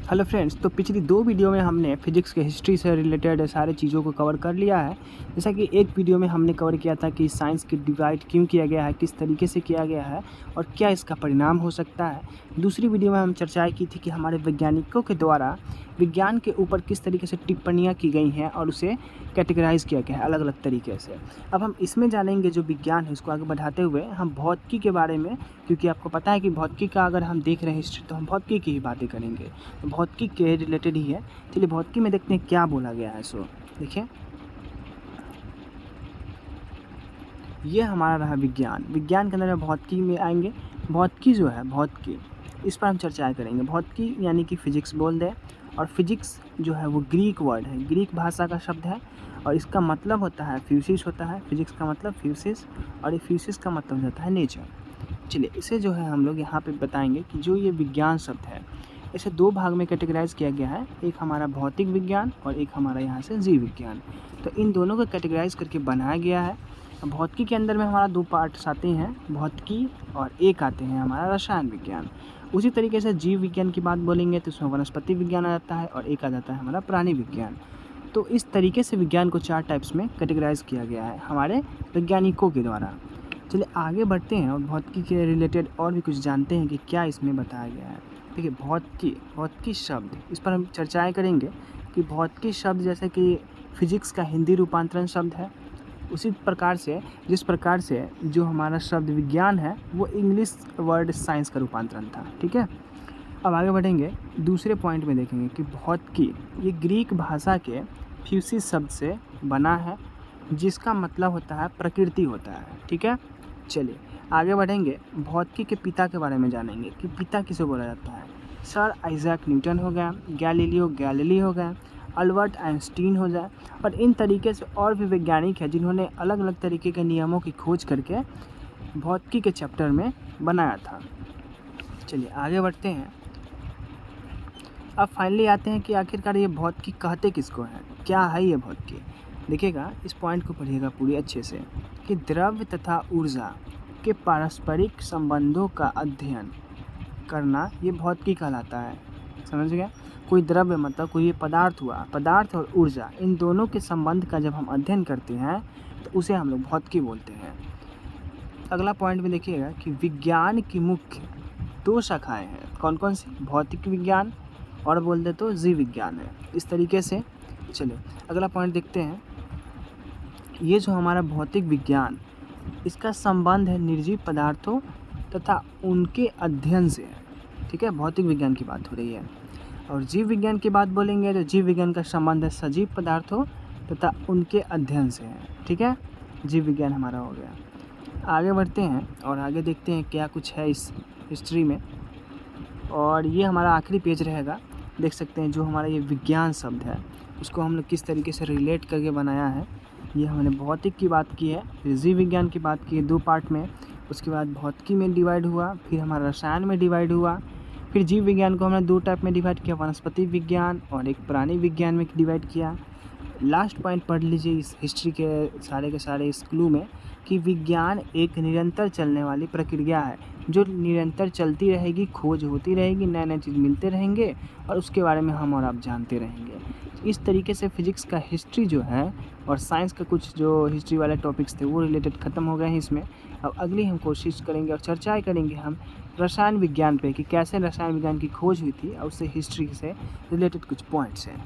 Hello friends, तो पिछली 2 video में हमने फिजिक्स के हिस्ट्री से रिलेटेड सारे चीज़ों को कवर कर लिया है। जैसा कि एक वीडियो में हमने कवर किया था कि साइंस की डिवाइड क्यों किया गया है, किस तरीके से किया गया है और क्या इसका परिणाम हो सकता है। दूसरी वीडियो में हम चर्चाएँ की थी कि हमारे वैज्ञानिकों के द्वारा विज्ञान के ऊपर किस तरीके से टिप्पणियाँ की गई हैं और उसे कैटेगराइज़ किया गया है अलग-अलग तरीके से। अब हम इसमें जानेंगे जो विज्ञान है उसको आगे बढ़ाते हुए हम भौतिकी के बारे में, क्योंकि आपको पता है कि भौतिकी का अगर हम देख रहे हैं हिस्ट्री तो हम भौतिकी की ही बातें करेंगे। भौतिकी के रिलेटेड ही है। चलिए भौतिकी में देखते हैं क्या बोला गया है। सो देखिए, ये हमारा रहा विज्ञान। विज्ञान के अंदर भौतिकी में आएंगे। भौतिकी जो है, भौतिकी इस पर हम चर्चाएं करेंगे। भौतिकी यानी कि फिजिक्स बोल दें, और फिजिक्स जो है वो ग्रीक वर्ड है, ग्रीक भाषा का शब्द है और इसका मतलब होता है फ्यूसिस होता है। फिजिक्स का मतलब फ्यूसिस और ये फ्यूसिस का मतलब होता है नेचर। चलिए इसे जो है हम लोग यहाँ पे बताएंगे कि जो ये विज्ञान शब्द है इसे 2 भाग में कैटेगराइज किया गया है। एक हमारा भौतिक विज्ञान और एक हमारा यहाँ से जीव विज्ञान। तो इन दोनों को कैटेगराइज करके बनाया गया है। भौतिकी के अंदर में हमारा 2 पार्ट्स आते हैं, भौतिकी, और एक आते हैं हमारा रसायन विज्ञान। उसी तरीके से जीव विज्ञान की बात बोलेंगे तो उसमें वनस्पति विज्ञान आ जाता है और एक आ जाता है हमारा प्राणी विज्ञान। तो इस तरीके से विज्ञान को 4 टाइप्स में कैटेगराइज किया गया है हमारे वैज्ञानिकों के द्वारा। चलिए आगे बढ़ते हैं और भौतिकी के रिलेटेड और भी कुछ जानते हैं कि क्या इसमें बताया गया है। देखिए भौतिकी शब्द, इस पर हम चर्चाएं करेंगे कि भौतिकी शब्द जैसे कि फिजिक्स का हिंदी रूपांतरण शब्द है, उसी प्रकार से जिस प्रकार से जो हमारा शब्द विज्ञान है वो इंग्लिश वर्ड साइंस का रूपांतरण था। ठीक है, अब आगे बढ़ेंगे। दूसरे पॉइंट में देखेंगे कि भौतिकी ये ग्रीक भाषा के फ्यूसिस शब्द से बना है जिसका मतलब होता है प्रकृति होता है। ठीक है, चलिए आगे बढ़ेंगे। भौतिकी के पिता के बारे में जानेंगे कि पिता किसे बोला जाता है। सर आइजैक न्यूटन हो गया, गैलीलियो गैलीली हो गया, अल्बर्ट आइंस्टीन हो जाए, और इन तरीके से और भी वैज्ञानिक हैं जिन्होंने अलग अलग तरीके के नियमों की खोज करके भौतिकी के चैप्टर में बनाया था। चलिए आगे बढ़ते हैं। अब फाइनली आते हैं कि आखिरकार ये भौतिकी कहते किसको हैं, क्या है ये भौतिकी। देखिएगा, इस पॉइंट को पढ़िएगा पूरी अच्छे से कि द्रव्य तथा ऊर्जा के पारस्परिक संबंधों का अध्ययन करना ये भौतिकी कहलाता है। समझ गया, कोई द्रव्य मतलब कोई पदार्थ हुआ, पदार्थ और ऊर्जा इन दोनों के संबंध का जब हम अध्ययन करते हैं तो उसे हम लोग भौतिकी बोलते हैं। अगला पॉइंट में देखिएगा कि विज्ञान की मुख्य 2 शाखाएँ हैं। कौन कौन सी? भौतिक विज्ञान और बोल दे तो जीव विज्ञान है। इस तरीके से चलिए अगला पॉइंट देखते हैं। ये जो हमारा भौतिक विज्ञान, इसका संबंध है निर्जीव पदार्थों तथा उनके अध्ययन से है। ठीक है, भौतिक विज्ञान की बात हो रही है। और जीव विज्ञान की बात बोलेंगे तो जीव विज्ञान का संबंध है सजीव पदार्थों तथा उनके अध्ययन से है। ठीक है, जीव विज्ञान हमारा हो गया। आगे बढ़ते हैं और आगे देखते हैं क्या कुछ है इस हिस्ट्री में, और ये हमारा आखिरी पेज रहेगा। देख सकते हैं जो हमारा ये विज्ञान शब्द है उसको हम लोग किस तरीके से रिलेट करके बनाया है। ये हमने भौतिक की बात की है, फिर जीव विज्ञान की बात की है 2 पार्ट में, उसके बाद भौतिकी में डिवाइड हुआ, फिर हमारा रसायन में डिवाइड हुआ, फिर जीव विज्ञान को हमने 2 टाइप में डिवाइड किया, वनस्पति विज्ञान और एक प्राणी विज्ञान में डिवाइड किया। लास्ट पॉइंट पढ़ लीजिए इस हिस्ट्री के सारे इस क्लू में कि विज्ञान एक निरंतर चलने वाली प्रक्रिया है जो निरंतर चलती रहेगी, खोज होती रहेगी, नए नए चीज़ मिलते रहेंगे और उसके बारे में हम और आप जानते रहेंगे। इस तरीके से फिजिक्स का हिस्ट्री जो है और साइंस का कुछ जो हिस्ट्री वाले टॉपिक्स थे वो रिलेटेड ख़त्म हो गए हैं इसमें। अब अगली हम कोशिश करेंगे और चर्चाएँ करेंगे हम रसायन विज्ञान पे कि कैसे रसायन विज्ञान की खोज हुई थी और उससे हिस्ट्री से रिलेटेड कुछ पॉइंट्स हैं।